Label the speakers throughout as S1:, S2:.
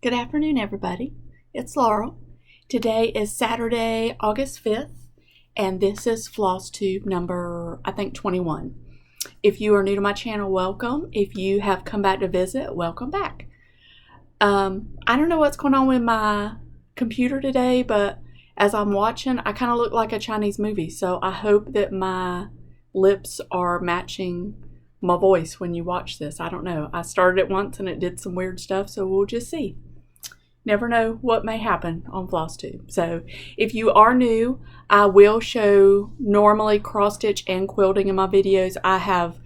S1: Good afternoon, everybody. It's Laurel. Today is Saturday, August 5th, and this is FLOSSTUBE number, I think, 21. If you are new to my channel, welcome. If you have come back to visit, welcome back. I don't know what's going on with my computer today, but as I'm watching, I kind of look like a Chinese movie, so I hope that my lips are matching my voice when you watch this. I don't know. I started it once and it did some weird stuff, so we'll just see. Never know what may happen on FLOSSTUBE. So if you are new, I will show normally cross stitch and quilting in my videos. I have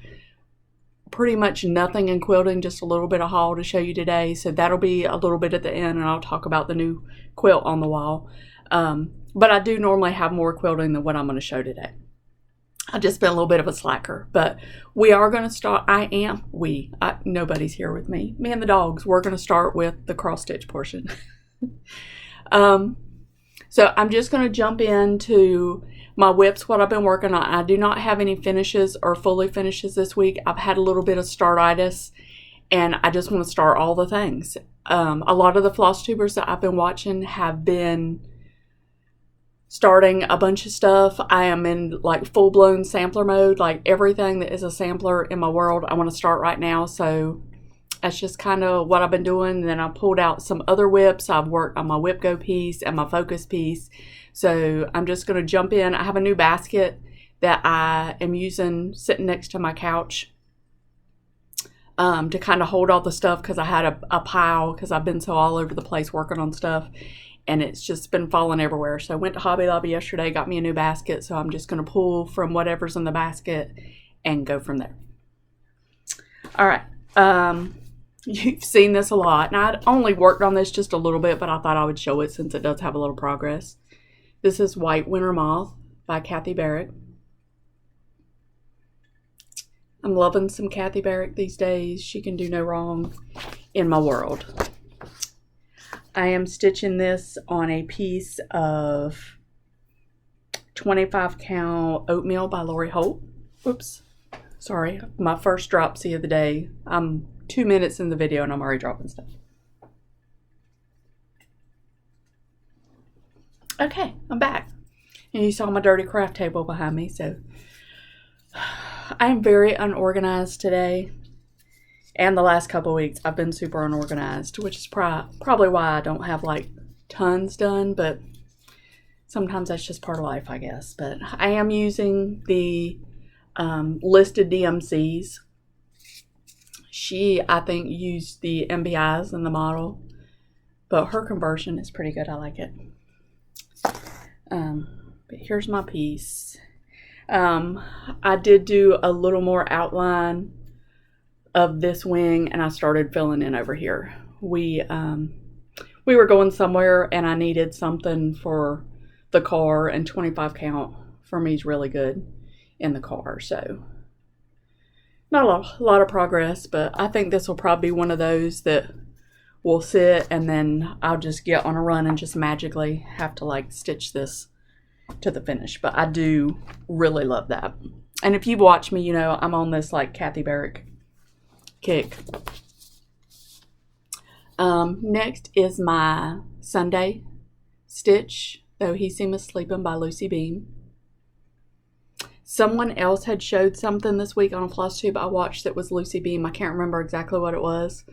S1: pretty much nothing in quilting, just a little bit of haul to show you today. So that'll be a little bit at the end, and I'll talk about the new quilt on the wall. But I do normally have more quilting than what I'm going to show today. I've just been a little bit of a slacker, but we are going to start. Nobody's here with me. Me and the dogs. We're going to start with the cross stitch portion. So I'm just going to jump into my whips, what I've been working on. I do not have any finishes or fully finishes this week. I've had a little bit of startitis, and I just want to start all the things. A lot of the floss tubers that I've been watching have been starting a bunch of stuff. I am in like full-blown sampler mode. Like everything that is a sampler in my world, I want to start right now. So that's just kind of what I've been doing. And then I pulled out some other whips. I've worked on my whip go piece and my focus piece. So I'm just going to jump in. I have a new basket that I am using sitting next to my couch to kind of hold all the stuff, because I had a pile, because I've been so all over the place working on stuff. And it's just been falling everywhere. So I went to Hobby Lobby yesterday, got me a new basket. So I'm just going to pull from whatever's in the basket and go from there. All right. You've seen this a lot. And I'd only worked on this just a little bit, but I thought I would show it since it does have a little progress. This is White Winter Moth by Kathy Barrett. I'm loving some Kathy Barrett these days. She can do no wrong in my world. I am stitching this on a piece of 25 count oatmeal by Lori Holt. Oops, sorry, my first dropsy of the day. I'm 2 minutes in the video and I'm already dropping stuff. Okay, I'm back. And you saw my dirty craft table behind me, so I am very unorganized today. And the last couple of weeks, I've been super unorganized, which is probably why I don't have like tons done, but sometimes that's just part of life, I guess. But I am using the listed DMCs. She, I think, used the MBIs in the model, but her conversion is pretty good. I like it. But here's my piece. I did do a little more outline of this wing, and I started filling in over here. We were going somewhere and I needed something for the car, and 25 count for me is really good in the car. So not a lot of progress, but I think this will probably be one of those that will sit, and then I'll just get on a run and just magically have to like stitch this to the finish. But I do really love that. And if you've watched me, you know I'm on this like Kathy Barrett kick. Next is my Sunday stitch, Though He Seemeth Sleeping by Lucy Beam. Someone else had showed something this week on a floss tube I watched that was Lucy Beam. I can't remember exactly what it was,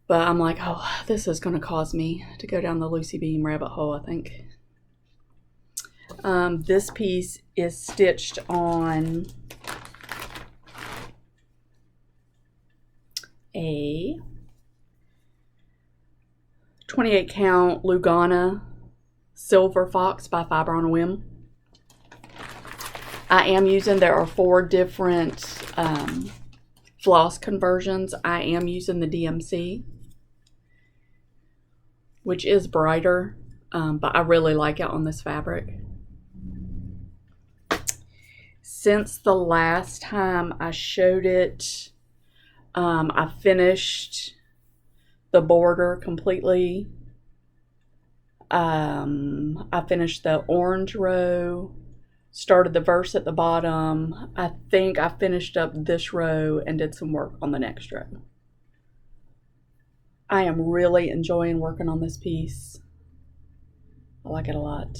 S1: but I'm like, oh, this is going to cause me to go down the Lucy Beam rabbit hole, I think. This piece is stitched on a 28 count Lugana Silver Fox by Fiber on a Whim. There are 4 different floss conversions. I am using the DMC, which is brighter, but I really like it on this fabric. Since the last time I showed it, I finished the border completely. I finished the orange row, started the verse at the bottom. I think I finished up this row and did some work on the next row. I am really enjoying working on this piece. I like it a lot.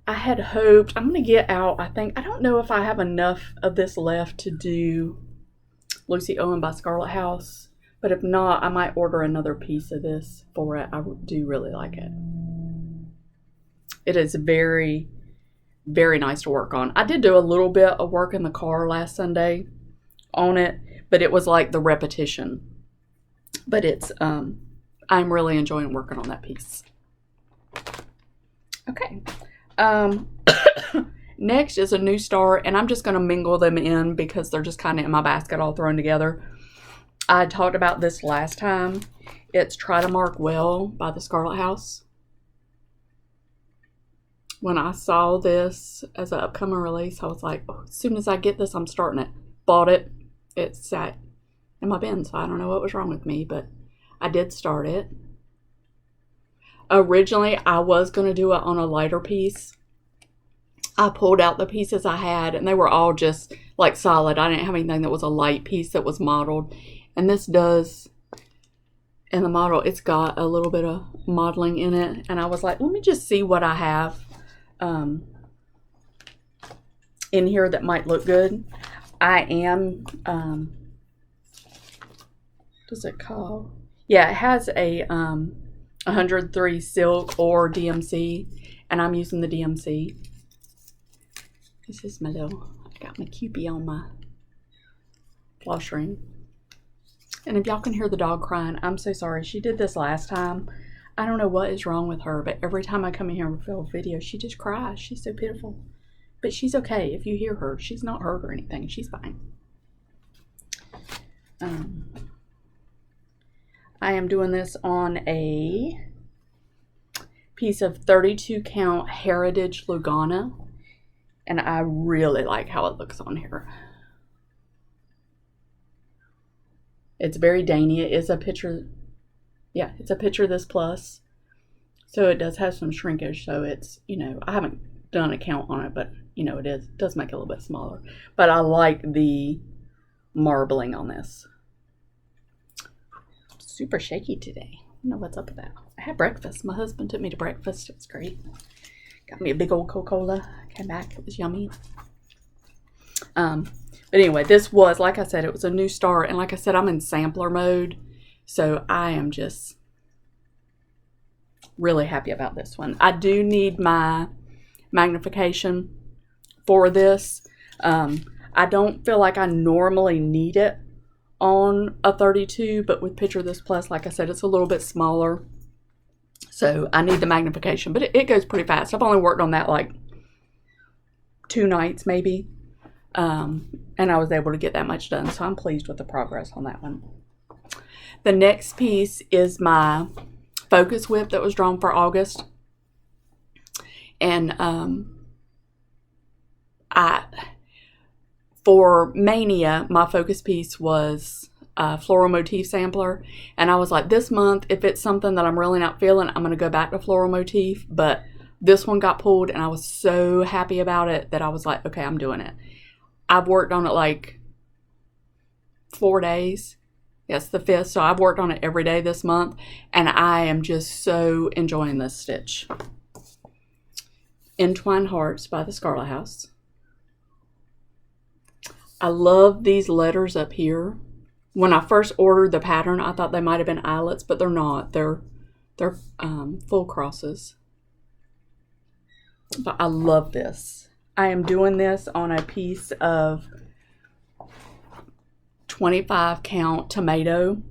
S1: I had hoped, I'm going to get out, I don't know if I have enough of this left to do Lucy Owen by Scarlet House, but if not, I might order another piece of this for it. I do really like it. It is very, very nice to work on. I did do a little bit of work in the car last Sunday on it, but it was like the repetition. But it's, I'm really enjoying working on that piece. Okay. Next is a new start, and I'm just going to mingle them in because they're just kind of in my basket all thrown together. I talked about this last time. It's Try to Mark Well by the Scarlet House. When I saw this as an upcoming release, I was like, oh, as soon as I get this, I'm starting it. Bought it. It sat in my bin, so I don't know what was wrong with me, but I did start it. Originally, I was going to do it on a lighter piece. I pulled out the pieces I had, and they were all just like solid. I didn't have anything that was a light piece that was modeled. And this does, in the model, it's got a little bit of modeling in it. And I was like, let me just see what I have in here that might look good. I am, does it call? Yeah, it has a 103 silk or DMC, and I'm using the DMC. This is my little, I got my Cupie on my floss ring. And if y'all can hear the dog crying, I'm so sorry. She did this last time. I don't know what is wrong with her, but every time I come in here and film a video, she just cries. She's so pitiful. But she's okay. If you hear her, she's not hurt or anything. She's fine. I am doing this on a piece of 32 count Heritage Lugana. And I really like how it looks on here. It's very dainty. It is a picture. Yeah, it's a picture this plus. So it does have some shrinkage. So it's, you know, I haven't done a count on it, but, you know, it does make it a little bit smaller. But I like the marbling on this. Super shaky today. I don't know what's up with that. I had breakfast. My husband took me to breakfast. It was great. Got me a big old Coca-Cola. Came back. It was yummy. But anyway, this was, like I said, it was a new start. And like I said, I'm in sampler mode. So I am just really happy about this one. I do need my magnification for this. I don't feel like I normally need it on a 32, but with Picture This Plus, like I said, it's a little bit smaller. So I need the magnification, but it goes pretty fast. I've only worked on that like 2 nights maybe. And I was able to get that much done. So I'm pleased with the progress on that one. The next piece is my focus whip that was drawn for August. And for Mania, my focus piece was a floral motif sampler. And I was like, this month, if it's something that I'm really not feeling, I'm going to go back to floral motif. But this one got pulled, and I was so happy about it that I was like, okay, I'm doing it. I've worked on it like 4 days. Yes, the 5th. So I've worked on it every day this month, and I am just so enjoying this stitch. Entwined Hearts by the Scarlet House. I love these letters up here. When I first ordered the pattern, I thought they might have been eyelets, but they're not. They're full crosses. But I love this. I am doing this on a piece of 25 count Tomato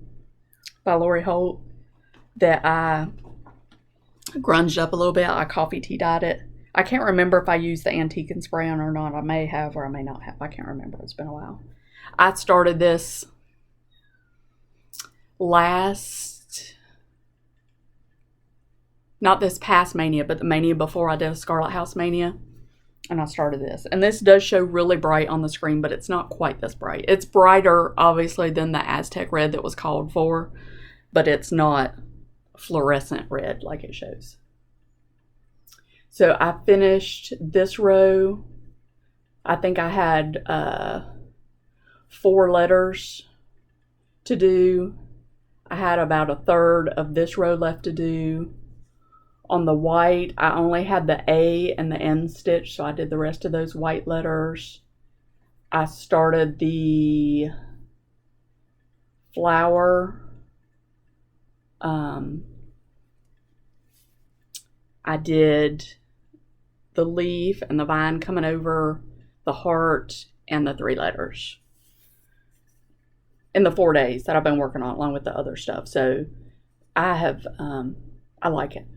S1: by Lori Holt that I grunged up a little bit. I coffee tea dyed it. I can't remember if I used the antique and spray on or not. I may have or I may not have. I can't remember. It's been a while. I started this not this past Mania, but the Mania before I did a Scarlet House Mania. And I started this. And this does show really bright on the screen, but it's not quite this bright. It's brighter, obviously, than the Aztec red that was called for. But it's not fluorescent red like it shows. So I finished this row. I think I had 4 letters to do. I had about a third of this row left to do. On the white, I only had the A and the N stitch, so I did the rest of those white letters. I started the flower. I did the leaf and the vine coming over the heart and the 3 letters in the 4 days that I've been working on, along with the other stuff. So I like it.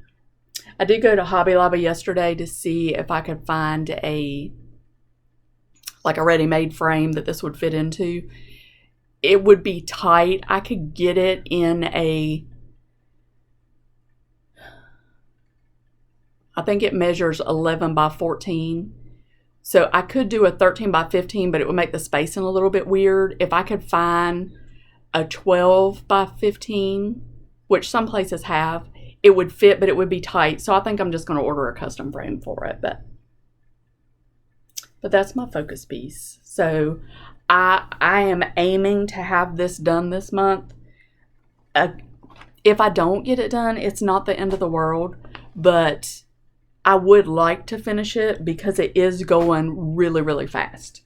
S1: I did go to Hobby Lobby yesterday to see if I could find a ready-made frame that this would fit into. It would be tight. I could get it in I think it measures 11 by 14. So I could do a 13 by 15, but it would make the spacing a little bit weird. If I could find a 12 by 15, which some places have, it would fit, but it would be tight. So I think I'm just going to order a custom frame for it. But that's my focus piece. So I am aiming to have this done this month. If I don't get it done, it's not the end of the world, but I would like to finish it because it is going really, really fast.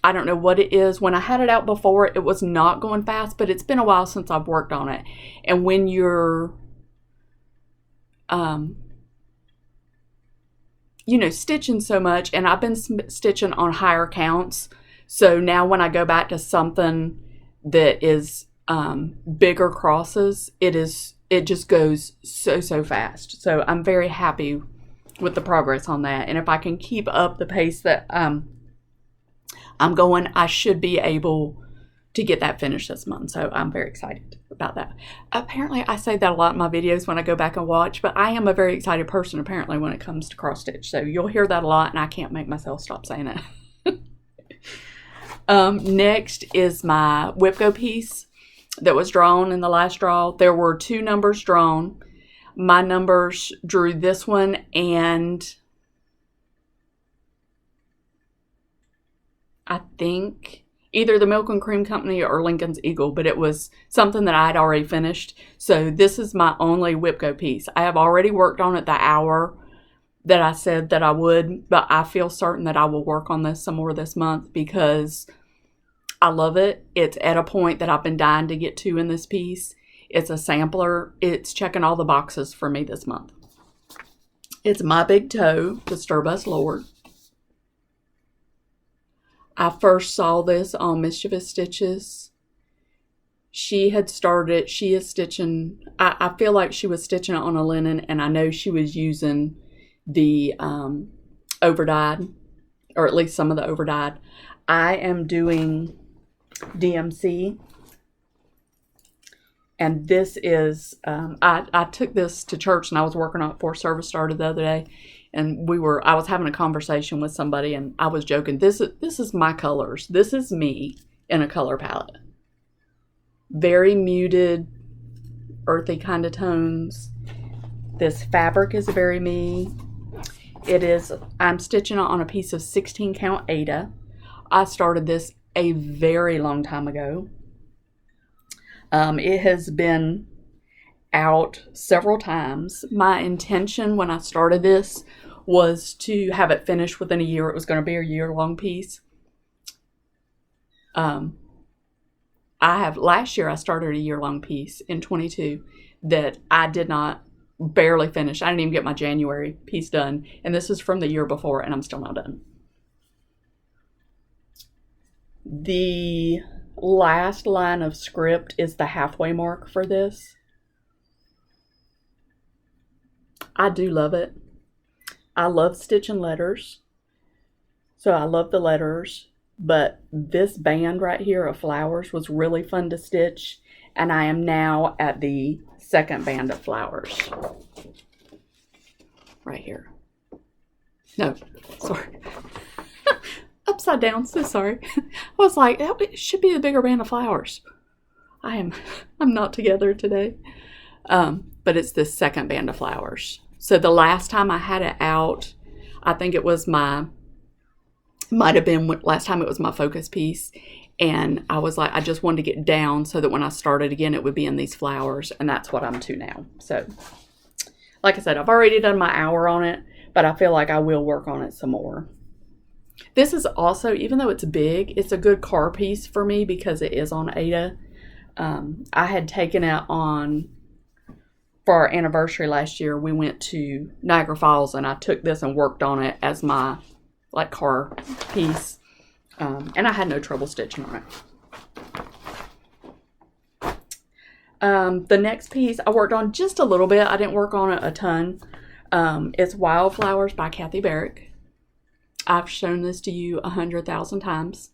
S1: I don't know what it is. When I had it out before, it was not going fast, but it's been a while since I've worked on it. And when you're, stitching so much, and I've been stitching on higher counts. So now when I go back to something that is bigger crosses, it just goes so fast. So I'm very happy with the progress on that. And if I can keep up the pace that I'm going, I should be able to get that finished this month. So I'm very excited about that. Apparently I say that a lot in my videos when I go back and watch, but I am a very excited person apparently when it comes to cross stitch. So you'll hear that a lot, and I can't make myself stop saying it. Next is my whip go piece that was drawn in the last draw. There were 2 numbers drawn. My numbers drew this one and I think either the Milk and Cream Company or Lincoln's Eagle, but it was something that I had already finished. So this is my only whip go piece. I have already worked on it the hour that I said that I would, but I feel certain that I will work on this some more this month because I love it. It's at a point that I've been dying to get to in this piece. It's a sampler. It's checking all the boxes for me this month. It's My Big Toe, the Sturbus Lord. I first saw this on Mischievous Stitches. She is stitching, I feel like she was stitching it on a linen, and I know she was using the overdyed, or at least some of the overdyed. I am doing DMC, and this is, I took this to church and I was working on it before service started the other day. And I was having a conversation with somebody, and I was joking. This is my colors. This is me in a color palette. Very muted, earthy kind of tones. This fabric is very me. I'm stitching it on a piece of 16 count Aida. I started this a very long time ago. It has been out several times. My intention when I started this was to have it finished within a year. It was going to be a year-long piece. Last year I started a year-long piece in 22 that I did not barely finish. I didn't even get my January piece done, and this is from the year before, and I'm still not done. The last line of script is the halfway mark for this. I do love it. I love stitching letters, so I love the letters, but this band right here of flowers was really fun to stitch, and I am now at the second band of flowers. Right here. No, sorry. Upside down, so sorry. I was like, it should be the bigger band of flowers. I'm not together today. But it's the second band of flowers. So the last time I had it out, I think it was last time it was my focus piece. And I was like, I just wanted to get down so that when I started again, it would be in these flowers. And that's what I'm to now. So, like I said, I've already done my hour on it, but I feel like I will work on it some more. This is also, even though it's big, it's a good car piece for me because it is on Ada. I had taken it on, for our anniversary last year, we went to Niagara Falls and I took this and worked on it as my like car piece. And I had no trouble stitching on it. The next piece I worked on just a little bit. I didn't work on it a ton. It's Wildflowers by Kathy Barrick. I've shown this to you 100,000 times.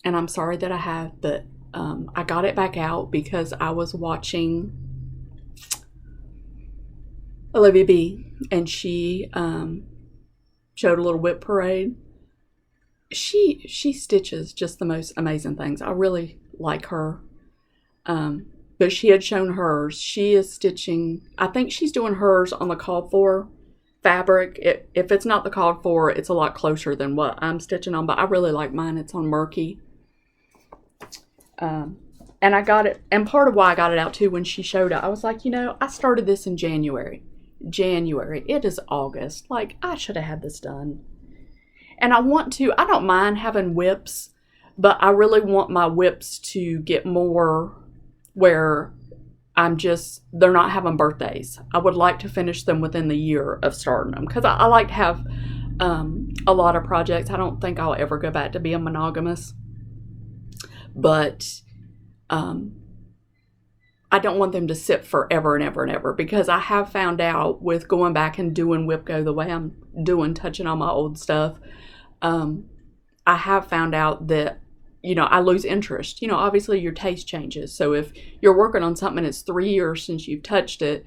S1: And I'm sorry that I have, but I got it back out because I was watching Olivia B. and she showed a little whip parade. She stitches just the most amazing things. I really like her. But she had shown hers. She is stitching, I think she's doing hers on the called for fabric. If it's not the called for, it's a lot closer than what I'm stitching on, but I really like mine. It's on Murky. And I got it, and part of why I got it out too, when she showed it, I was like, you know, I started this in January. It is August. Like, I should have had this done. And I don't mind having whips, but I really want my whips to get more where they're not having birthdays. I would like to finish them within the year of starting them, because I like to have a lot of projects. I don't think I'll ever go back to being monogamous, but I don't want them to sit forever and ever and ever, because I have found out with going back and doing whip go the way I'm doing, touching on my old stuff, I have found out that, you know, I lose interest. You know, obviously your taste changes. So if you're working on something and it's 3 years since you've touched it,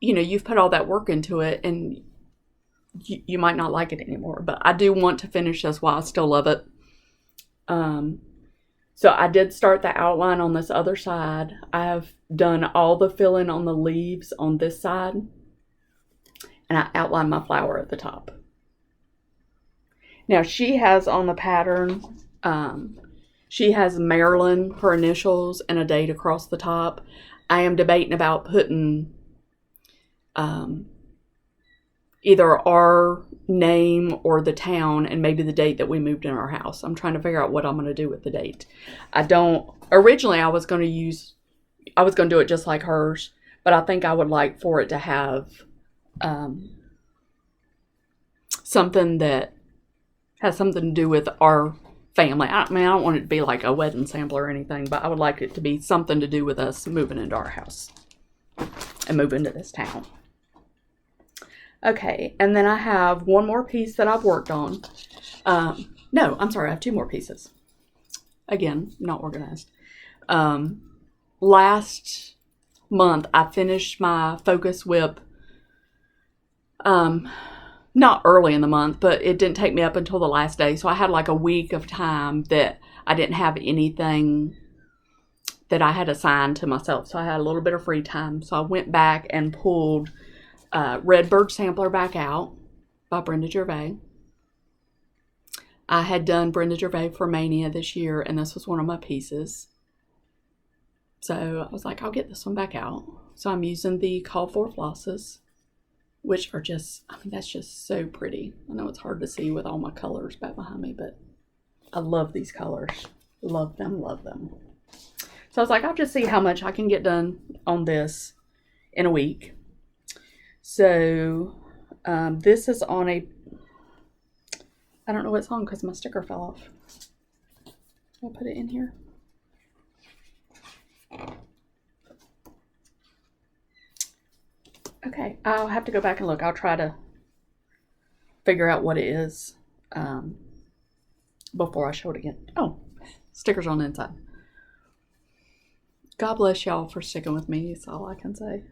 S1: you know, you've put all that work into it and you might not like it anymore. But I do want to finish this while I still love it. So I did start the outline on this other side. I have done all the filling on the leaves on this side. And I outlined my flower at the top. Now she has on the pattern, she has Marilyn, her initials, and a date across the top. I am debating about putting either our name or the town and maybe the date that we moved in our house. I'm trying to figure out what I'm going to do with the date. Originally I was going to do it just like hers, but I think I would like for it to have something that has something to do with our family. I mean, I don't want it to be like a wedding sample or anything, but I would like it to be something to do with us moving into our house and moving to this town. Okay, and then I have one more piece that I've worked on. No, I'm sorry, I have two more pieces. Again, not organized. Last month, I finished my focus whip. Not early in the month, but it didn't take me up until the last day. So I had like a week of time that I didn't have anything that I had assigned to myself. So I had a little bit of free time. So I went back and pulled Redbird Sampler back out by Brenda Gervais. I had done Brenda Gervais for Mania this year, and this was one of my pieces. So I was like, I'll get this one back out. So I'm using the Call For flosses, which are just, I mean, that's just so pretty. I know it's hard to see with all my colors back behind me, but I love these colors. Love them, love them. So I was like, I'll just see how much I can get done on this in a week. So this is on I don't know what it's on because my sticker fell off. I'll put it in here. Okay, I'll have to go back and look. I'll try to figure out what it is before I show it again. Oh, stickers on the inside. God bless y'all for sticking with me. That's all I can say.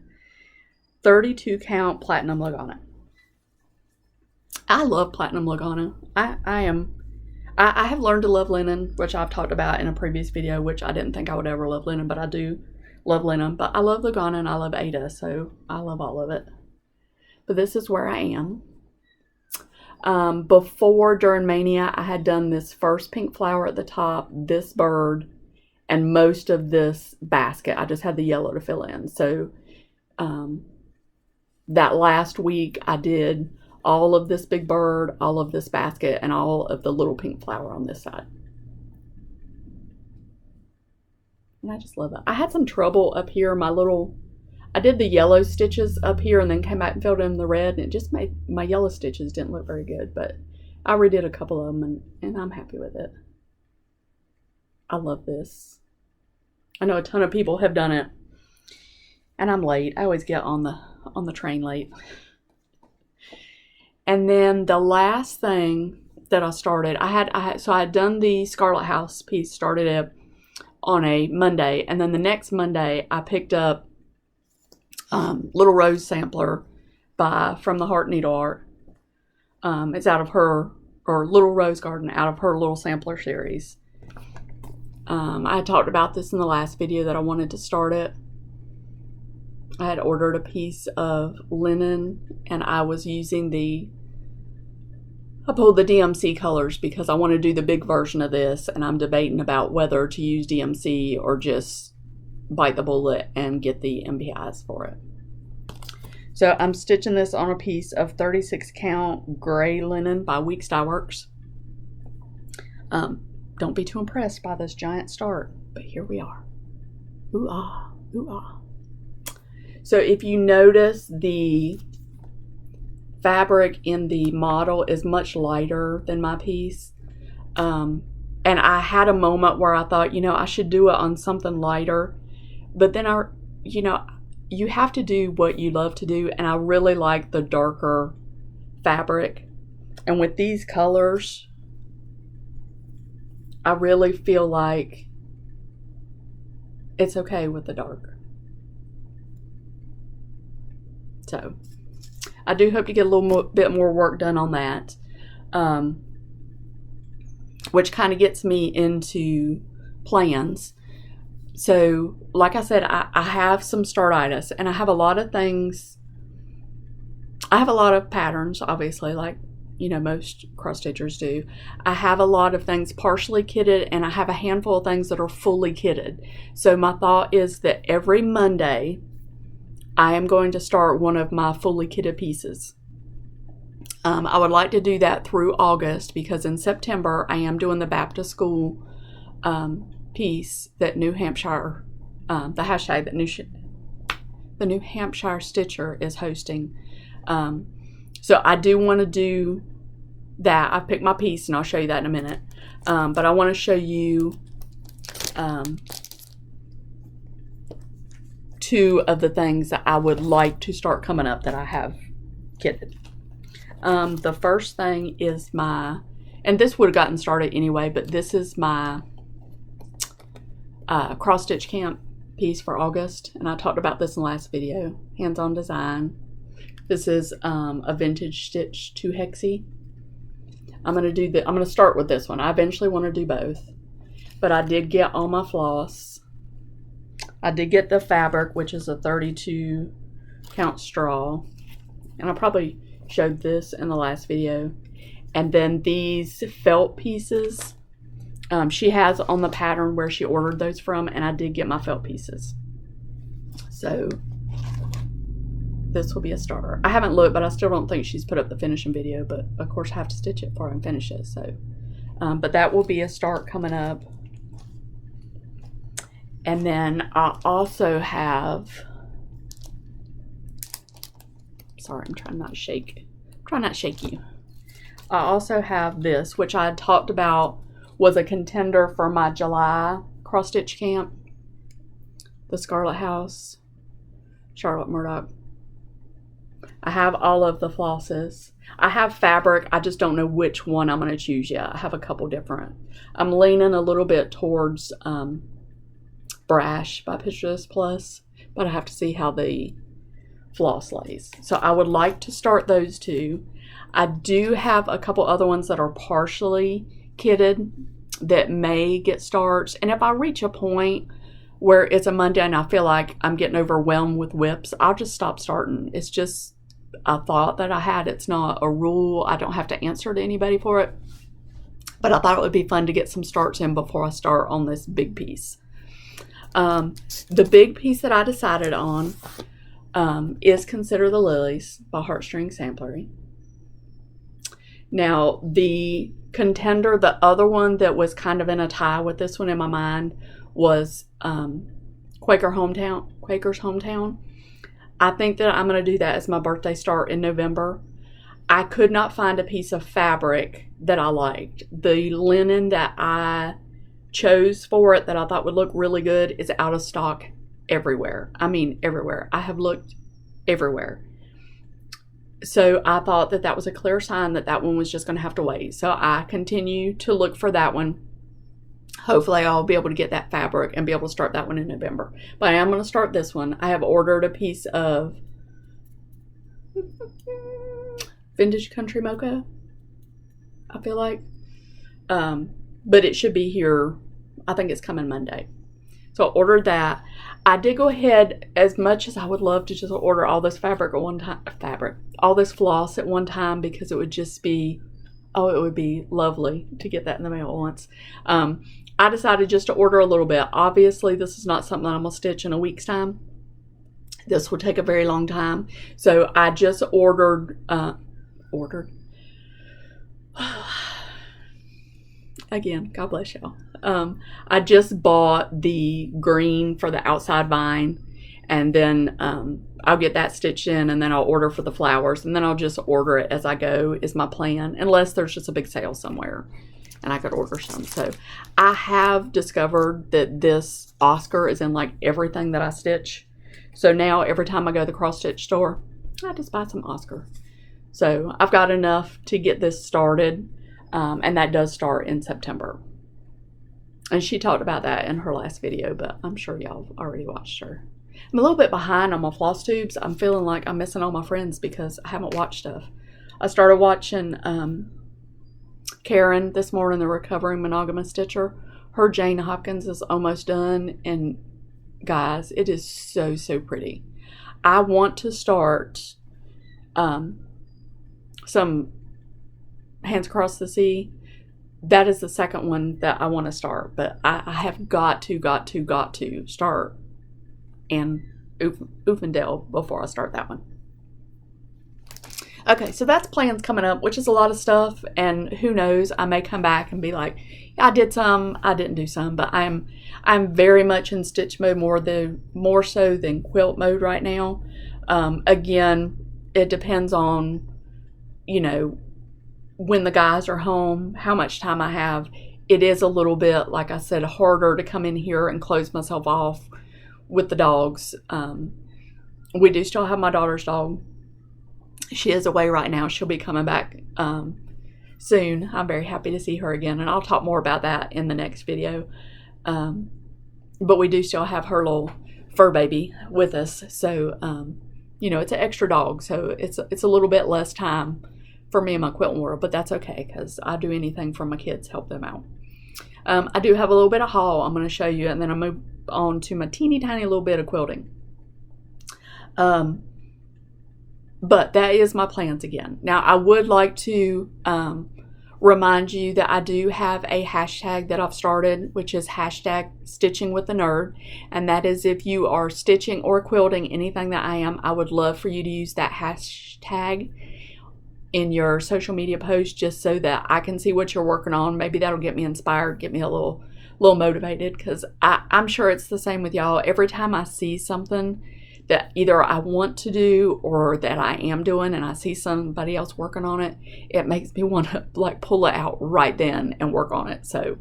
S1: 32 count platinum Lugana. I love platinum Lugana. I have learned to love linen, which I've talked about in a previous video, which I didn't think I would ever love linen, but I do love linen. But I love Lugana and I love Ada, so I love all of it. But this is where I am. Before, during Mania, I had done this first pink flower at the top, this bird, and most of this basket. I just had the yellow to fill in. So that last week I did all of this big bird, all of this basket, and all of the little pink flower on this side. And I just love it. I had some trouble up here. I did the yellow stitches up here and then came back and filled in the red, and it just made my yellow stitches didn't look very good, but I redid a couple of them and I'm happy with it. I love this. I know a ton of people have done it, and I'm late. I always get on the train late. And then the last thing that I started, I had done the Scarlet House piece, started it on a Monday, and then the next Monday I picked up Little Rose Sampler from the Heart Needle Art. It's out of her, or Little Rose Garden, out of her little sampler series. I had talked about this in the last video that I wanted to start it. I had ordered a piece of linen, and I was using I pulled the DMC colors because I want to do the big version of this, and I'm debating about whether to use DMC or just bite the bullet and get the MPIs for it. So I'm stitching this on a piece of 36 count gray linen by Weeks Dye Works. Don't be too impressed by this giant start, but here we are. Ooh ah, ooh ah. So if you notice, the fabric in the model is much lighter than my piece. And I had a moment where I thought, I should do it on something lighter. But then you have to do what you love to do, and I really like the darker fabric. And with these colors, I really feel like it's okay with the dark. So I do hope to get a little bit more work done on that, which kind of gets me into plans. So, like I said, I have some startitis, and I have a lot of things. I have a lot of patterns, obviously, like, most cross stitchers do. I have a lot of things partially kitted, and I have a handful of things that are fully kitted. So my thought is that every Monday, I am going to start one of my fully kitted pieces. I would like to do that through August, because in September, I am doing the Baptist School piece that New Hampshire, the hashtag that the New Hampshire Stitcher is hosting. So I do want to do that. I picked my piece, and I'll show you that in a minute. But I want to show you two of the things that I would like to start coming up that I have kitted. The first thing is and this would have gotten started anyway, but this is my cross stitch camp piece for August, and I talked about this in the last video. Hands-on design. This is a vintage stitch 2 hexie. I'm gonna start with this one. I eventually want to do both, but I did get all my floss. I did get the fabric, which is a 32 count straw, and I probably showed this in the last video. And then these felt pieces, she has on the pattern where she ordered those from, and I did get my felt pieces. So this will be a starter. I haven't looked, but I still don't think she's put up the finishing video, but of course I have to stitch it before I can finish it. So, but that will be a start coming up. And then I also have, sorry, I'm trying not to shake. Try not to shake you. I also have this, which I had talked about was a contender for my July cross stitch camp. The Scarlet House, Charlotte Murdoch. I have all of the flosses. I have fabric. I just don't know which one I'm going to choose yet. I have a couple different. I'm leaning a little bit towards Brash by Picture This Plus, but I have to see how the floss lays. So I would like to start those two. I do have a couple other ones that are partially kitted that may get starts. And if I reach a point where it's a Monday and I feel like I'm getting overwhelmed with whips, I'll just stop starting. It's just, I thought that I had. It's not a rule. I don't have to answer to anybody for it. But I thought it would be fun to get some starts in before I start on this big piece. The big piece that I decided on is Consider the Lilies by Heartstring Samplery. Now, the contender, the other one that was kind of in a tie with this one in my mind, was Quaker's Hometown. I think that I'm going to do that as my birthday start in November. I could not find a piece of fabric that I liked. The linen that I chose for it that I thought would look really good is out of stock everywhere. I mean, everywhere. I have looked everywhere. So I thought that that was a clear sign that that one was just going to have to wait. So I continue to look for that one. Hopefully I'll be able to get that fabric and be able to start that one in November. But I am going to start this one. I have ordered a piece of Vintage Country Mocha, I feel like. But it should be here. I think it's coming Monday. So I ordered that. I did go ahead, as much as I would love to just order all this fabric at one time, all this floss at one time, because it would just be, oh, it would be lovely to get that in the mail once. I decided just to order a little bit. Obviously, this is not something that I'm going to stitch in a week's time. This will take a very long time. So I just ordered, again, God bless y'all. I just bought the green for the outside vine, and then I'll get that stitched in, and then I'll order for the flowers, and then I'll just order it as I go is my plan, unless there's just a big sale somewhere and I could order some. So I have discovered that this Oscar is in like everything that I stitch. So now every time I go to the cross stitch store, I just buy some Oscar. So I've got enough to get this started. And that does start in September. And she talked about that in her last video, but I'm sure y'all already watched her. I'm a little bit behind on my floss tubes. I'm feeling like I'm missing all my friends because I haven't watched stuff. I started watching Karen this morning, the Recovering Monogamous Stitcher. Her Jane Hopkins is almost done, and guys, it is so, so pretty. I want to start some Hands Across the Sea. That is the second one that I want to start, but I have got to start and Oofendale before I start that one. Okay, so that's plans coming up, which is a lot of stuff, and who knows, I may come back and be like, yeah, I did some, I didn't do some, but I'm very much in stitch mode, more so than quilt mode right now. Again, it depends on, you know, when the guys are home, how much time I have. It is a little bit, like I said, harder to come in here and close myself off with the dogs. We do still have my daughter's dog. She is away right now. She'll be coming back soon. I'm very happy to see her again, and I'll talk more about that in the next video. But we do still have her little fur baby with us, so you know, it's an extra dog, so it's a little bit less time for me and my quilting world, but that's okay because I do anything for my kids, help them out. I do have a little bit of haul I'm going to show you, and then I'll move on to my teeny tiny little bit of quilting. But that is my plans again. Now, I would like to remind you that I do have a hashtag that I've started, which is hashtag Stitching with the Nerd. And that is, if you are stitching or quilting anything that I am, I would love for you to use that hashtag in your social media posts, just so that I can see what you're working on. Maybe that'll get me inspired, get me a little motivated, because I'm sure it's the same with y'all. Every time I see something that either I want to do or that I am doing, and I see somebody else working on it, it makes me want to like pull it out right then and work on it. So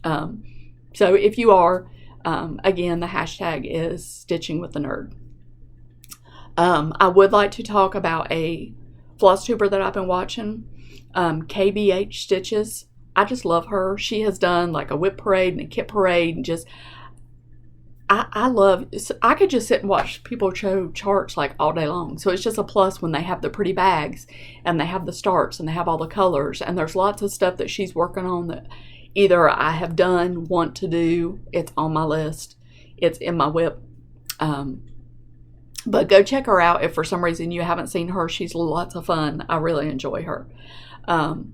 S1: so if you are, again, the hashtag is Stitching with the Nerd. I would like to talk about a floss tuber that I've been watching, KBH Stitches. I just love her. She has done like a whip parade and a kit parade, and just I could just sit and watch people show charts like all day long. So it's just a plus when they have the pretty bags and they have the starts and they have all the colors, and there's lots of stuff that she's working on that either I have done, want to do, it's on my list, it's in my whip. But go check her out if for some reason you haven't seen her. She's lots of fun. I really enjoy her. And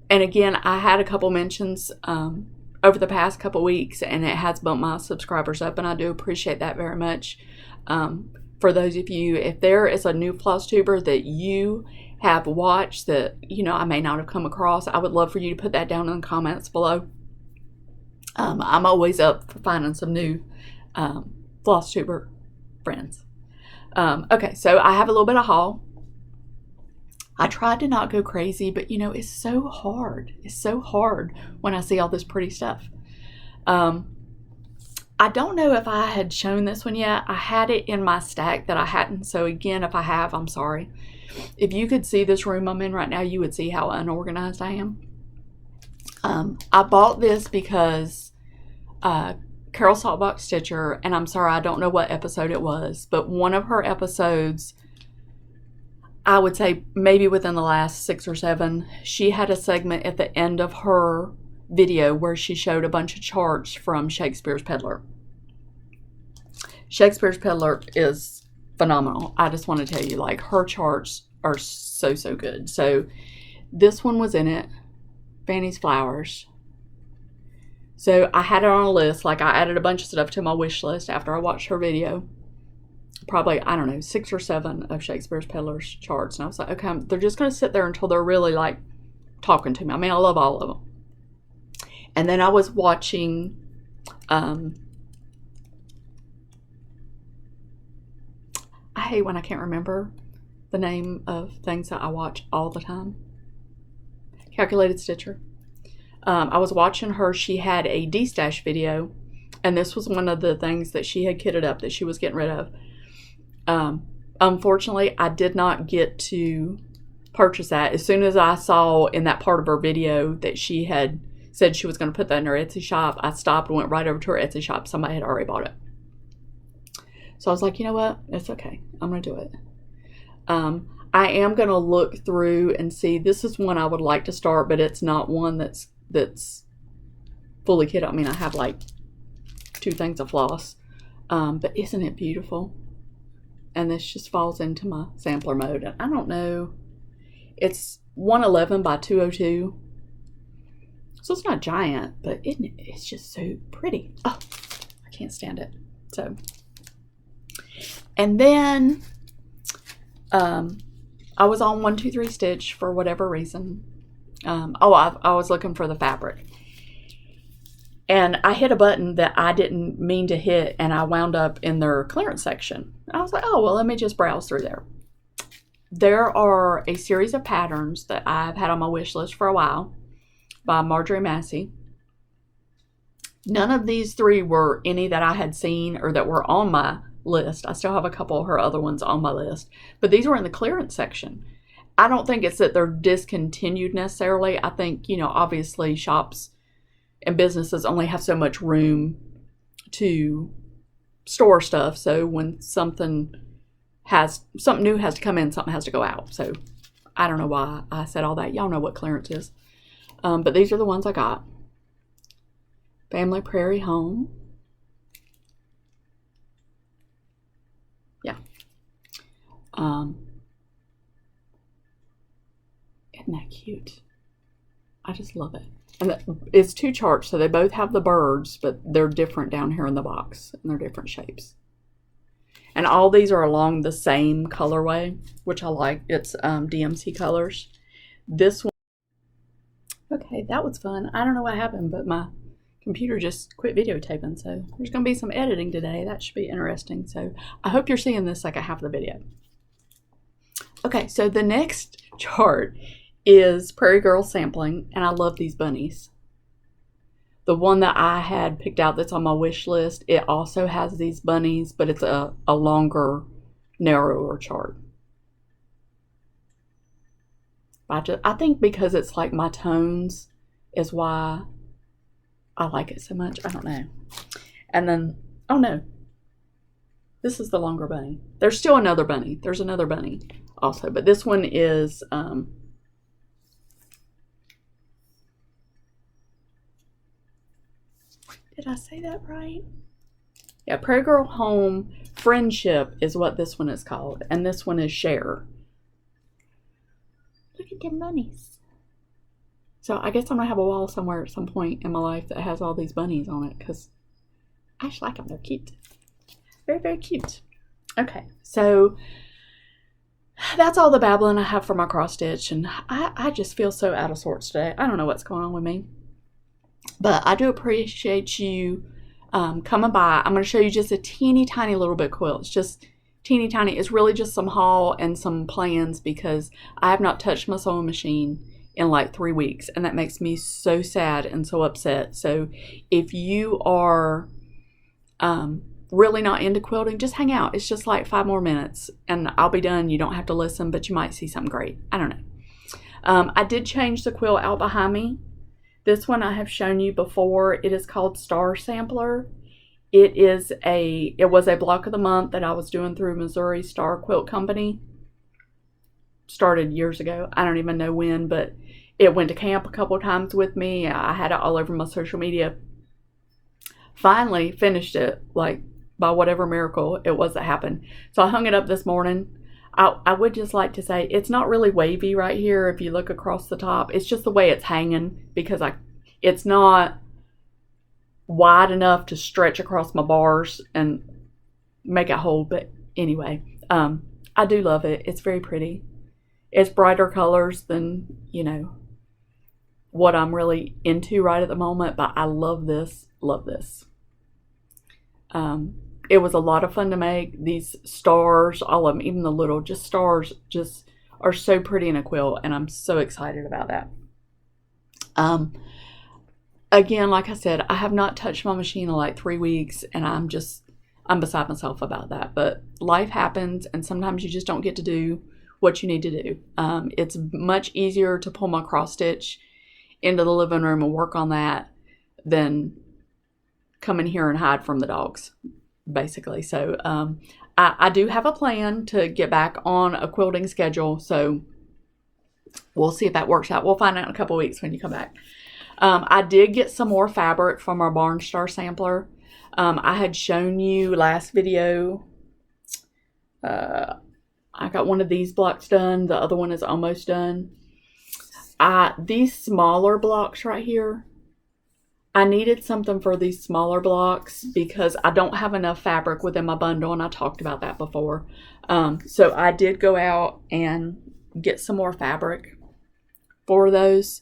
S1: again, I had a couple mentions over the past couple weeks, and it has bumped my subscribers up, and I do appreciate that very much. For those of you, if there is a new floss tuber that you have watched that, you know, I may not have come across, I would love for you to put that down in the comments below. I'm always up for finding some new floss tuber friends. Okay, so I have a little bit of haul. I tried to not go crazy, but you know, it's so hard. It's so hard when I see all this pretty stuff. I don't know if I had shown this one yet. I had it in my stack that I hadn't. So again, if I have, I'm sorry. If you could see this room I'm in right now, you would see how unorganized I am. I bought this because Carol Saltbox Stitcher, and I'm sorry, I don't know what episode it was, but one of her episodes, I would say maybe within the last 6 or 7, she had a segment at the end of her video where she showed a bunch of charts from Shakespeare's Peddler. Shakespeare's Peddler is phenomenal. I just want to tell you, like, her charts are so good. So this one was in it, Fanny's Flowers. So I had it on a list. Like, I added a bunch of stuff to my wish list after I watched her video. Probably, I don't know, 6 or 7 of Shakespeare's Peddler's charts. And I was like, okay, they're just going to sit there until they're really, like, talking to me. I mean, I love all of them. And then I was watching, I hate when I can't remember the name of things that I watch all the time. Calculated Stitcher. I was watching her. She had a D-stash video, and this was one of the things that she had kitted up that she was getting rid of. Unfortunately, I did not get to purchase that. As soon as I saw in that part of her video that she had said she was going to put that in her Etsy shop, I stopped and went right over to her Etsy shop. Somebody had already bought it. So I was like, you know what? It's okay. I'm going to do it. I am going to look through and see. This is one I would like to start, but it's not one that's fully kitted. I mean, I have like 2 things of floss. But isn't it beautiful? And this just falls into my sampler mode. And I don't know. It's 111 by 202. So it's not giant, but it's just so pretty. Oh, I can't stand it. So, and then I was on 123 Stitch for whatever reason. I was looking for the fabric. And I hit a button that I didn't mean to hit, and I wound up in their clearance section. I was like, oh, well, let me just browse through there. There are a series of patterns that I've had on my wish list for a while by Marjorie Massey. None of these 3 were any that I had seen or that were on my list. I still have a couple of her other ones on my list, but these were in the clearance section. I don't think it's that they're discontinued necessarily. I think, you know, obviously shops and businesses only have so much room to store stuff. So when something new has to come in, something has to go out. So I don't know why I said all that. Y'all know what clearance is. But these are the ones I got. Family Prairie Home. Yeah. Isn't that cute? I just love it. And it's 2 charts, so they both have the birds, but they're different down here in the box, and they're different shapes. And all these are along the same colorway, which I like. It's DMC colors. This one. Okay, that was fun. I don't know what happened, but my computer just quit videotaping, so there's going to be some editing today. That should be interesting. So I hope you're seeing this second half of the video. Okay, so the next chart is Prairie Girl Sampling, and I love these bunnies. The one that I had picked out that's on my wish list, it also has these bunnies, but it's a longer, narrower chart. I think because it's like my tones is why I like it so much. I don't know. And then, oh no, this is the longer bunny. There's still another bunny. There's another bunny also, but this one is, did I say that right? Yeah, Prairie Girl Home Friendship is what this one is called. And this one is Share. Look at them bunnies. So I guess I'm going to have a wall somewhere at some point in my life that has all these bunnies on it, because I just like them. They're cute. Very, very cute. Okay, so that's all the babbling I have for my cross stitch, and I just feel so out of sorts today. I don't know what's going on with me. But I do appreciate you coming by. I'm going to show you just a teeny tiny little bit quilt. It's just teeny tiny. It's really just some haul and some plans, because I have not touched my sewing machine in like 3 weeks, and that makes me so sad and so upset. So if you are really not into quilting, just hang out. It's just like 5 more minutes and I'll be done. You don't have to listen, but you might see something great. I don't know. I did change the quilt out behind me. This one I have shown you before. It is called Star Sampler. It was a block of the month that I was doing through Missouri Star Quilt Company. Started years ago. I don't even know when, but it went to camp a couple of times with me. I had it all over my social media. Finally finished it, like by whatever miracle it was that happened. So I hung it up this morning. I would just like to say it's not really wavy right here if you look across the top. It's just the way it's hanging, because it's not wide enough to stretch across my bars and make it hold. But anyway, I do love it. It's very pretty. It's brighter colors than, what I'm really into right at the moment, but I love this, love this. It was a lot of fun to make. These stars, all of them, even the little stars, just are so pretty in a quilt, and I'm so excited about that. Again, like I said, I have not touched my machine in like 3 weeks, and I'm beside myself about that. But life happens, and sometimes you just don't get to do what you need to do. It's much easier to pull my cross stitch into the living room and work on that than come in here and hide from the dogs, basically. So I do have a plan to get back on a quilting schedule, so we'll see if that works out. We'll find out in a couple weeks when you come back. I did get some more fabric from our Barn Star sampler. I had shown you last video, I got one of these blocks done. The other one is almost done. These smaller blocks right here, I needed something for these smaller blocks because I don't have enough fabric within my bundle, and I talked about that before. So I did go out and get some more fabric for those.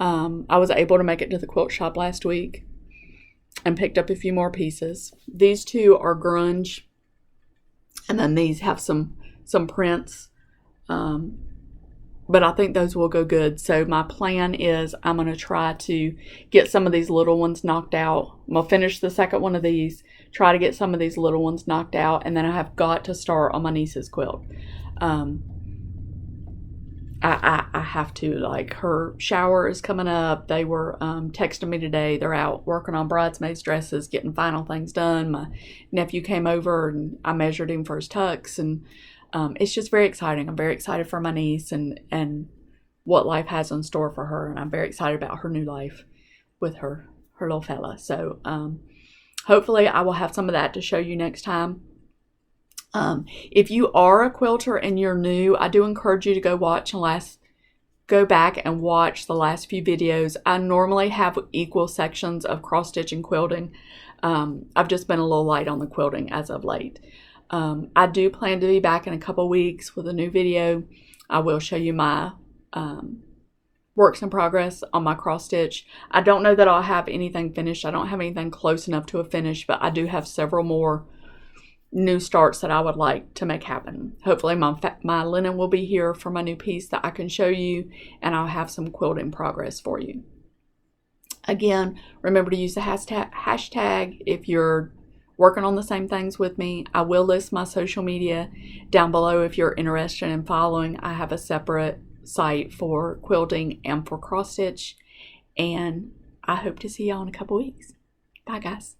S1: I was able to make it to the quilt shop last week and picked up a few more pieces. These two are grunge, and then these have some prints. But I think those will go good. So my plan is I'm going to try to get some of these little ones knocked out. I'm going to finish the second one of these, try to get some of these little ones knocked out, and then I have got to start on my niece's quilt. I have to, like, her shower is coming up. They were texting me today. They're out working on bridesmaids' dresses, getting final things done. My nephew came over and I measured him for his tux, and it's just very exciting. I'm very excited for my niece and what life has in store for her. And I'm very excited about her new life with her little fella. So hopefully I will have some of that to show you next time. If you are a quilter and you're new, I do encourage you to go back and watch the last few videos. I normally have equal sections of cross stitch and quilting. I've just been a little light on the quilting as of late. I do plan to be back in a couple weeks with a new video. I will show you my works in progress on my cross stitch. I don't know that I'll have anything finished. I don't have anything close enough to a finish, but I do have several more new starts that I would like to make happen. Hopefully my linen will be here for my new piece that I can show you, and I'll have some quilting progress for you. Again, remember to use the hashtag if you're working on the same things with me. I will list my social media down below if you're interested in following. I have a separate site for quilting and for cross stitch, and I hope to see y'all in a couple weeks. Bye, guys.